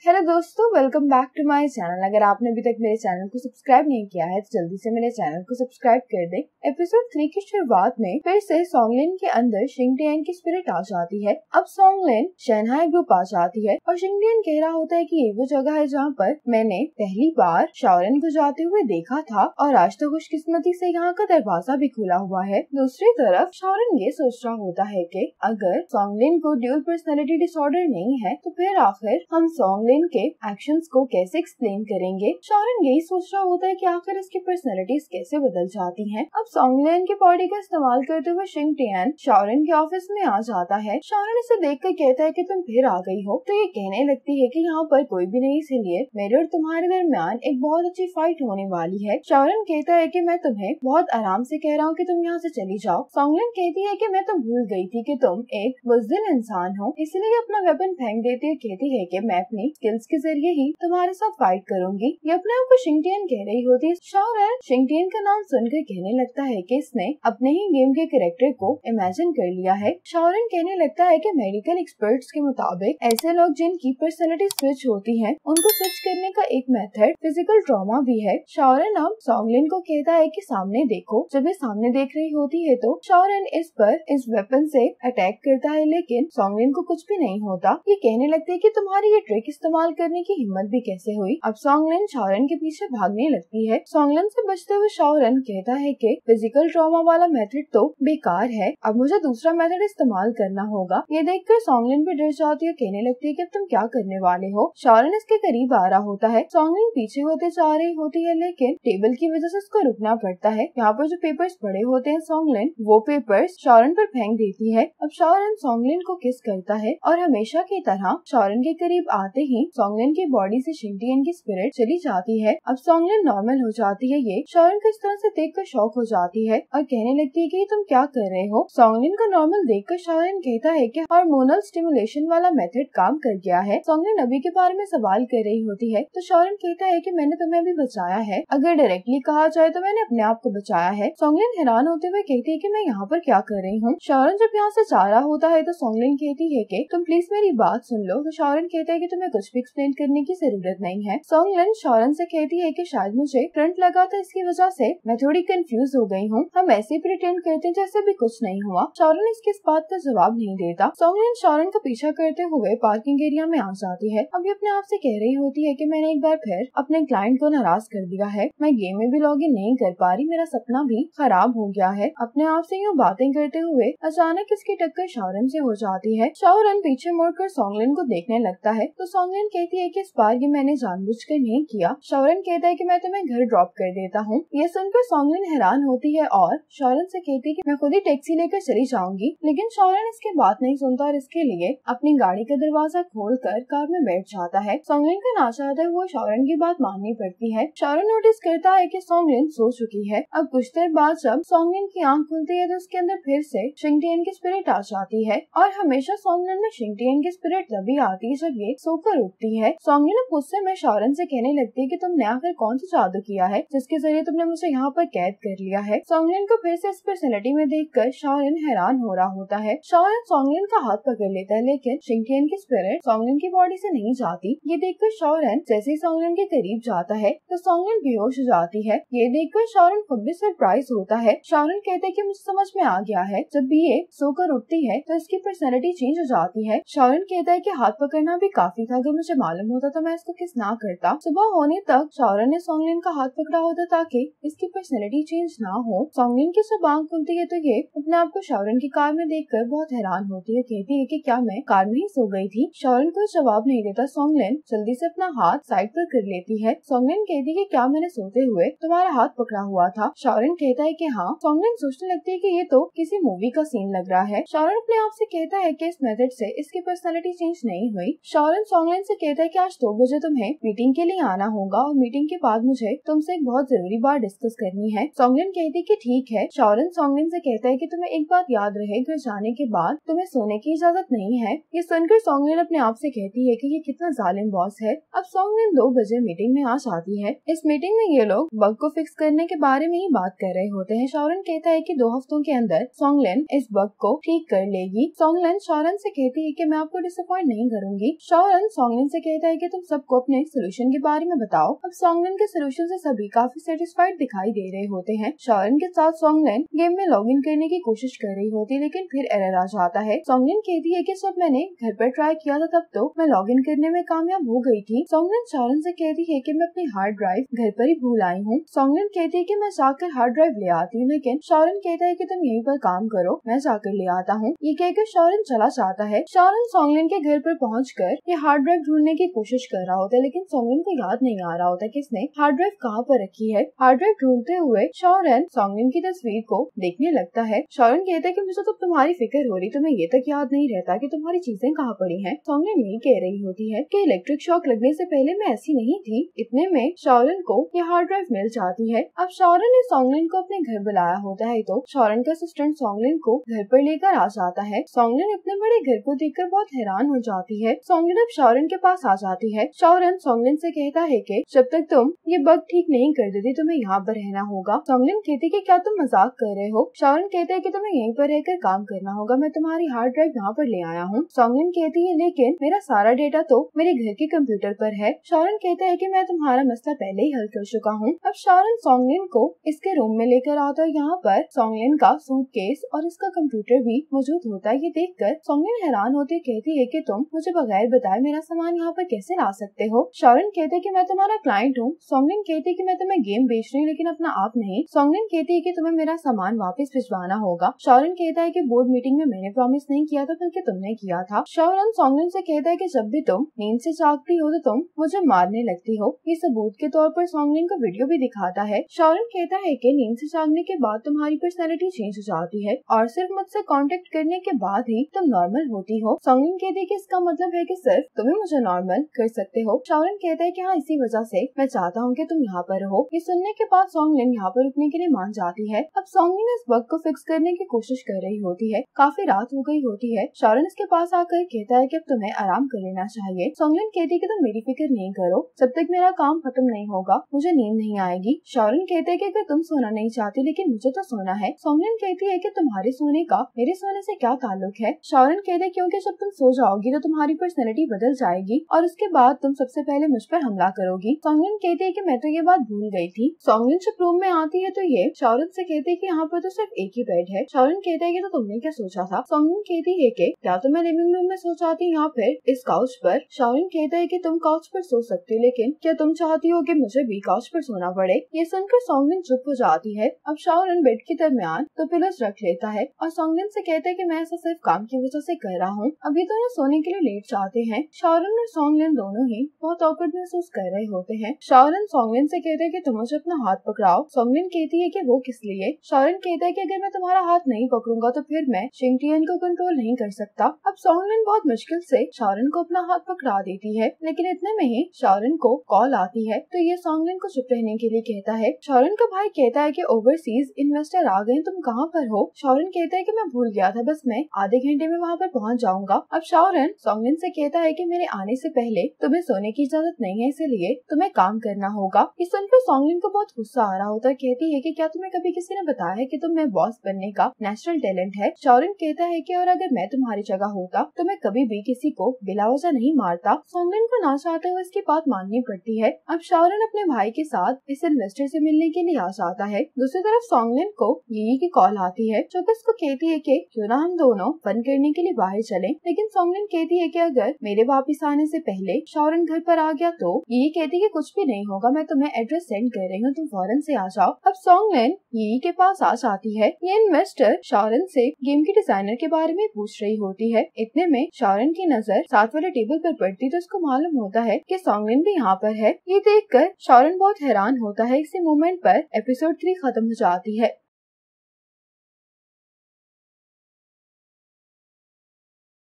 Hello दोस्तों, welcome back to my channel. अगर आपने अभी तक मेरे चैनल को सब्सक्राइब नहीं किया है तो जल्दी से मेरे चैनल को सब्सक्राइब कर दें। एपिसोड 3 की शुरुआत में फिर से सोंगलिन के अंदर शिंगटियन की स्पिरिट आ जाती है। अब सोंगलिन शंघाई ग्रुप आ जाती है और शिंगटियन कह रहा होता है कि ये वो जगह है जहाँ पर मैंने पहली बार शाओरेन को जाते हुए देखा था और आज तो खुशकिस्मती से यहाँ का दरवाजा भी खुला हुआ है। दूसरी तरफ शाओरेन ये सोच रहा होता है कि अगर सोंगलिन को ड्यूल पर्सनैलिटी डिसऑर्डर नहीं है तो फिर आखिर हम सोंगलिन के एक्शंस को कैसे एक्सप्लेन करेंगे। शाओरेन यही सोच रहा होता है कि आखिर इसकी पर्सनैलिटीज कैसे बदल जाती हैं। अब सोंगलिन की बॉडी का इस्तेमाल करते हुए शिंगटियन शाओरेन के ऑफिस में आ जाता है। शाओरेन इसे देखकर कहता है कि तुम फिर आ गई हो। तो ये कहने लगती है कि यहाँ पर कोई भी नहीं, इसीलिए मेरे और तुम्हारे दरमियान एक बहुत अच्छी फाइट होने वाली है। शाओरेन कहता है कि मैं तुम्हें बहुत आराम से कह रहा हूँ कि तुम यहाँ से चली जाओ। सोंगलिन कहती है कि मैं तो भूल गई थी कि तुम एक बुज़दिल इंसान हो, इसलिए अपना वेपन फेंक देती है। कहती है कि मैं अपनी स्किल्स के जरिए ही तुम्हारे साथ फाइट करूंगी। ये अपने आप को शिंगटियन कह रही होती है। शाओरेन शिंगटियन का नाम सुनकर कहने लगता है कि इसने अपने ही गेम के कैरेक्टर को इमेजिन कर लिया है। शाओरेन कहने लगता है कि मेडिकल एक्सपर्ट्स के मुताबिक ऐसे लोग जिनकी पर्सनैलिटी स्विच होती है उनको स्विच करने का एक मेथड फिजिकल ट्रॉमा भी है। शाओरेन अब सोंगलिन को कहता है कि सामने देखो। जब ये सामने देख रही होती है तो शाओरेन इस वेपन से अटैक करता है, लेकिन सोंगलिन को कुछ भी नहीं होता। ये कहने लगती है कि तुम्हारी ये ट्रिक इस्तेमाल करने की हिम्मत भी कैसे हुई। अब सोंगलिन शाओरेन के पीछे भागने लगती है। सोंगलिन से बचते हुए शाओरेन कहता है कि फिजिकल ट्रॉमा वाला मेथड तो बेकार है, अब मुझे दूसरा मेथड इस्तेमाल करना होगा। ये देखकर सोंगलिन भी डर जाती है, कहने लगती है कि अब तुम क्या करने वाले हो। शाओरेन इसके करीब आ रहा होता है। सोंगलिन पीछे होते जा रही होती है, लेकिन टेबल की वजह से उसको रुकना पड़ता है। यहाँ पर जो पेपर्स पड़े होते हैं सोंगलिन वो पेपर्स शाओरेन पर फेंक देती है। अब शाओरेन सोंगलिन को किस करता है और हमेशा की तरह शाओरेन के करीब आते ही सोंगलिन की बॉडी से शिंगटियन की स्पिरिट चली जाती है। अब सोंगलिन नॉर्मल हो जाती है। ये शाओरेन को इस तरह से देखकर शॉक हो जाती है और कहने लगती है कि तुम क्या कर रहे हो। सोंगलिन को नॉर्मल देखकर शाओरेन कहता है कि हार्मोनल स्टिमुलेशन वाला मेथड काम कर गया है। सोंगलिन अभी के बारे में सवाल कर रही होती है तो शाओरेन कहता है कि मैंने तुम्हें अभी बचाया है, अगर डायरेक्टली कहा जाए तो मैंने अपने आप को बचाया है। सोंगलिन हैरान होते हुए कहती है कि मैं यहाँ पर क्या कर रही हूँ। शाओरेन जब यहाँ से जा रहा होता है तो सोंगलिन कहती है कि तुम प्लीज मेरी बात सुन लो। तो शाओरेन कहता है कि तुम्हें कुछ भी एक्सप्लेन करने की जरूरत नहीं है। सोंगलिन शाओरेन से कहती है कि शायद मुझे करंट लगा था, इसकी वजह से मैं थोड़ी कंफ्यूज हो गई हूँ। हम ऐसे प्रिटेंड करते हैं जैसे भी कुछ नहीं हुआ। शाओरेन इसके इस बात का जवाब नहीं देता। सोंगलिन शाओरेन का पीछा करते हुए पार्किंग एरिया में आ जाती है। अब ये अपने आप से कह रही होती है कि मैंने एक बार फिर अपने क्लाइंट को नाराज कर दिया है, मैं गेम में भी लॉग इन नहीं कर पा रही, मेरा सपना भी खराब हो गया है। अपने आप से यूँ बातें करते हुए अचानक इसकी टक्कर शाओरेन से हो जाती है। शाओरेन पीछे मुड़कर सोंगलिन को देखने लगता है तो सोंगलिन कहती है कि इस बार ये मैंने जानबूझकर नहीं किया। शाओरेन कहता है कि मैं तुम्हें घर ड्रॉप कर देता हूँ। ये सुनकर सोंगलिन हैरान होती है और शाओरेन से कहती है कि मैं खुद ही टैक्सी लेकर चली जाऊंगी, लेकिन शाओरेन इसके बात नहीं सुनता और इसके लिए अपनी गाड़ी का दरवाजा खोलकर कार में बैठ जाता है। सोंगलिन का ना चाहते हुए शाओरेन की बात माननी पड़ती है। शाओरेन नोटिस करता है कि सोंगलिन सो चुकी है। अब कुछ देर बाद जब सोंगलिन की आंख खुलती है तो उसके अंदर फिर से शिंगटियन की स्पिरिट आ जाती है और हमेशा सोंगलिन में शिंगटियन की स्पिरिट तभी आती है जब ये सोकर उठती है। सोंगलिन गुस्से में शाओरेन से कहने लगती है कि तुमने आखिर कौन सा जादू किया है जिसके जरिए तुमने मुझे यहाँ पर कैद कर लिया है। सोंगलिन को फिर से इस पर्सनैलिटी में देखकर शाओरेन हैरान हो रहा होता है। शाओरेन सोंगलिन का हाथ पकड़ लेता है, लेकिन शिंगटियन की स्पिरिट सोंगलिन की बॉडी से नहीं जाती। ये देखकर शाओरेन जैसे ही सोंगलिन के करीब जाता है तो सोंगलिन बेहोश हो जाती है। ये देखकर शाओरेन खुद भी सरप्राइज होता है। शाओरेन कहता है कि मुझे समझ में आ गया है, जब भी ये सोकर उठती है तो इसकी पर्सनैलिटी चेंज हो जाती है। शाओरेन कहता है कि हाथ पकड़ना भी काफी था, अगर मुझे मालूम होता तो मैं इसको किस ना करता। सुबह होने तक शाओरेन ने सोंगलिन का हाथ पकड़ा होता ताकि इसकी पर्सनैलिटी चेंज ना हो। सोंगलिन की जब आंख खुलती है तो ये अपने आप को शाओरेन की कार में देखकर बहुत हैरान होती है। कहती है कि क्या मैं कार में ही सो गई थी। शाओरेन को जवाब नहीं देता। सोंगलिन जल्दी से अपना हाथ साइड पर कर लेती है। सोंगलिन कहती है कि क्या मैंने सोते हुए तुम्हारा हाथ पकड़ा हुआ था। शाओरेन कहता है कि हाँ। सोंगलिन सोचने लगती है कि ये तो किसी मूवी का सीन लग रहा है। शाओरेन अपने आप से कहता है कि इस मेथड से इसकी पर्सनैलिटी चेंज नहीं हुई। शाओरेन सोंगलिन से कहता है कि आज 2 बजे तुम्हें मीटिंग के लिए आना होगा और मीटिंग के बाद मुझे तुमसे एक बहुत जरूरी बात डिस्कस करनी है। सोंगलिन कहती है कि ठीक है। शाओरेन सोंगलिन से कहता है कि तुम्हें एक बात याद रहे, घर जाने के बाद तुम्हें सोने की इजाजत नहीं है। ये सुनकर सोंगलिन अपने आप से कहती है कि ये कितना जालिम बॉस है। अब सोंगलिन 2 बजे मीटिंग में आ जाती है। इस मीटिंग में ये लोग बग को फिक्स करने के बारे में ही बात कर रहे होते हैं। शाओरेन कहता है कि 2 हफ्तों के अंदर सोंगलिन इस बग को ठीक कर लेगी। सोंगलिन शाओरेन से कहती है कि मैं आपको डिसअपॉइंट नहीं करूंगी। शाओरेन सॉन्गलिन से कहता है कि तुम सबको अपने सोल्यूशन के बारे में बताओ। अब सॉन्गलिन के सोल्यूशन से सभी काफी सेटिस्फाइड दिखाई दे रहे होते हैं। शॉरन के साथ सॉन्गलिन गेम में लॉग इन करने की कोशिश कर रही होती है, लेकिन फिर एरर आ जाता है। सॉन्गलिन कहती है कि सब मैंने घर पर ट्राई किया था, तब तो मैं लॉग इन करने में कामयाब हो गई थी। सॉन्गलिन शॉरन से कहती है कि मैं अपनी हार्ड ड्राइव घर पर ही भूल आई हूँ। सॉन्गलिन कहती है कि मैं जाकर हार्ड ड्राइव ले आती हूँ, लेकिन शॉरन कहता है कि तुम यहीं पर काम करो, मैं जाकर ले आता हूँ। ये कहकर शॉरन चला जाता है। शॉरन सॉन्गलिन के घर पर पहुंचकर ये हार्ड ड्राइव ढूंढने की कोशिश कर रहा होता है, लेकिन सॉन्गलिन को याद नहीं आ रहा होता कि इसने हार्ड ड्राइव कहाँ पर रखी है। हार्ड ड्राइव ढूंढते हुए शॉरन सॉन्गलिन की तस्वीर को देखने लगता है। शॉरन कहता है कि मुझे तो तुम्हारी फिक्र हो रही, तुम्हें ये तक याद नहीं रहता कि तुम्हारी चीजें कहाँ पड़ी हैं। सॉन्गलिन यही कह रही होती है कि इलेक्ट्रिक शॉक लगने से पहले मैं ऐसी नहीं थी। इतने में शॉरन को ये हार्ड ड्राइव मिल जाती है। अब शॉरन ने सॉन्गलिन को अपने घर बुलाया होता है, तो शॉरन का असिस्टेंट सॉन्गलिन को घर पर लेकर आ जाता है। सॉन्गलिन इतने बड़े घर को देखकर बहुत हैरान हो जाती है। सॉन्गलिन अब शॉरन के पास आ जाती है। शॉरन सॉन्गलिन से कहता है कि जब तक तुम ये बग ठीक नहीं कर देती तुम्हें यहाँ पर रहना होगा। सॉन्गलिन कहती कि क्या तुम मजाक कर रहे हो। शॉरन कहता है कि तुम्हें यहीं पर रहकर काम करना होगा, मैं तुम्हारी हार्ड ड्राइव यहाँ पर ले आया हूँ। सॉन्गलिन कहती है लेकिन मेरा सारा डेटा तो मेरे घर के कंप्यूटर पर है। शॉरन कहता है कि मैं तुम्हारा मसला पहले ही हल कर चुका हूँ। अब शॉरन सॉन्गलिन को इसके रूम में लेकर आता है। यहाँ पर सॉन्गलिन का सूटकेस और इसका कंप्यूटर भी मौजूद होता है। ये देखकर सॉन्गलिन हैरान होती कहती है कि तुम मुझे बगैर बताए मेरा सामान यहाँ पर कैसे ला सकते हो। शॉरन कहते हैं कि मैं तुम्हारा क्लाइंट हूँ। सॉन्गलिन कहती है कि मैं तुम्हें गेम बेच रही हूँ, लेकिन अपना आप नहीं। सॉन्गलिन कहती है कि तुम्हें मेरा सामान वापस भिजवाना होगा। शॉरन कहता है कि बोर्ड मीटिंग में मैंने प्रॉमिस नहीं किया था, बल्कि तुमने किया था। शॉरन सॉन्गलिन से कहता है कि जब भी तुम नींद से जागती हो तो तुम मुझे मारने लगती हो। ये सबूत के तौर पर सॉन्गलिन को वीडियो भी दिखाता है। शॉरन कहता है कि नींद से जागने के बाद तुम्हारी पर्सनैलिटी चेंज हो जाती है और सिर्फ मुझसे कांटेक्ट करने के बाद ही तुम नॉर्मल होती हो। सॉन्गलिन कहती है कि इसका मतलब है कि सिर्फ तुम्हें मुझे नॉर्मल कर सकते हो। शॉरन कहता है कि हाँ, इसी वजह से मैं चाहता हूँ कि तुम यहाँ पर रहो। ये सुनने के बाद सॉन्गलिन यहाँ पर रुकने के लिए मान जाती है। अब सॉन्गलिन इस बग को फिक्स करने की कोशिश कर रही होती है। काफी रात हो गई होती है। शॉरन इसके पास आकर कहता है कि अब तुम्हें आराम कर लेना चाहिए। सॉन्गलिन कहती है कि तुम मेरी फिक्र नहीं करो, जब तक मेरा काम खत्म नहीं होगा मुझे नींद नहीं आएगी। शॉरन कहते है कि अगर तुम सोना नहीं चाहती लेकिन मुझे तो सोना है। सॉन्गलिन कहती है कि तुम्हारे सोने का मेरे सोने से क्या ताल्लुक है। शॉरन कहते हैं क्योंकि जब तुम सो जाओगी तो तुम्हारी पर्सनैलिटी बदल जाएगी और उसके बाद तुम सबसे पहले मुझ पर हमला करोगी। सॉन्गलिन कहती है कि मैं तो ये बात भूल गई थी। सॉन्गलिन जब रूम में आती है तो ये शॉरन से कहते हैं कि यहाँ पर तो सिर्फ एक ही बेड है। शॉरन कहते हैं कि तो तुमने क्या सोचा था। सॉन्गलिन कहती है कि क्या तो मैं लिविंग रूम में सो जाती या फिर इस काउच पर। शॉरन कहता है कि तुम काउच पर सो सकती हो, लेकिन क्या तुम चाहती हो कि मुझे भी काउच पर सोना पड़े। ये सुनकर सॉन्गलिन चुप हो जाती है। अब शॉरन बेड के दरमियान तो पिलोस रख लेता है और सॉन्गलिन से कहता है कि मैं ऐसा सिर्फ काम की वजह से कर रहा हूँ। अभी दोनों सोने के लिए लेट जाते हैं। शॉरन और सॉन्गलिन दोनों ही बहुत ऑकवर्ड महसूस कर रहे होते हैं। शॉरन सॉन्गलिन से कहता है कि तुम मुझे अपना हाथ पकड़ाओ। सॉन्गलिन कहती है कि वो किस लिए। शॉरन कहता है कि अगर मैं तुम्हारा हाथ नहीं पकड़ूंगा तो फिर मैं शिंगटियन को कंट्रोल नहीं कर सकता। अब सॉन्गलिन बहुत मुश्किल से शॉरन को अपना हाथ पकड़ा देती है, लेकिन इतने में ही शॉरन को कॉल आती है तो ये सॉन्गलिन को चुप रहने के लिए कहता है। शॉरन का भाई कहता है कि ओवरसीज इन्वेस्टर आ गए, तुम कहाँ पर हो। शॉरन कहता है कि मैं भूल गया था, बस मैं आधे घंटे में वहाँ पर पहुँच जाऊंगा। अब शॉरन सॉन्गलिन से कहता है कि मेरे आने से पहले तुम्हें सोने की इजाजत नहीं है, इसलिए तुम्हें काम करना होगा। इस सुनकर सॉन्गलिन को बहुत गुस्सा आ रहा होता है। कहती है कि क्या तुम्हें कभी किसी ने बताया है कि तुम्हें बॉस बनने का नेचुरल टैलेंट है। शॉरन कहता है कि और अगर मैं तुम्हारी जगह होता तो मैं कभी भी किसी को बिला वजह नहीं मारता। सॉन्गलिन को ना चाहते हुए इसकी बात माननी पड़ती है। अब शॉरन अपने भाई के साथ इस इन्वेस्टर से मिलने के लिए आ जाता है। दूसरी तरफ सॉन्गलिन को यी की कॉल आती है जो कि उसको कहती है कि क्यों ना हम दोनों फन करने के लिए बाहर चलें। लेकिन सॉन्गलिन कहती है कि अगर मेरे वापिस आने से पहले शॉरन घर पर आ गया तो यी कहती है कि कुछ भी नहीं होगा, मैं तुम्हें एड्रेस सेंड कर रही हूँ, तुम फौरन से आ जाओ। अब सॉन्गलिन यी के पास आ जाती है। ये इन्वेस्टर शॉरन से गेम के डिजाइनर के बारे में पूछ रही होती है। इतने में शॉरन की नजर साथ वाले टेबल पर पड़ती तो उसको मालूम होता है कि सॉन्गलिन भी यहाँ पर है। ये देखकर शॉरन बहुत हैरान होता है। इसी मोमेंट पर एपिसोड 3 खत्म हो जाती है।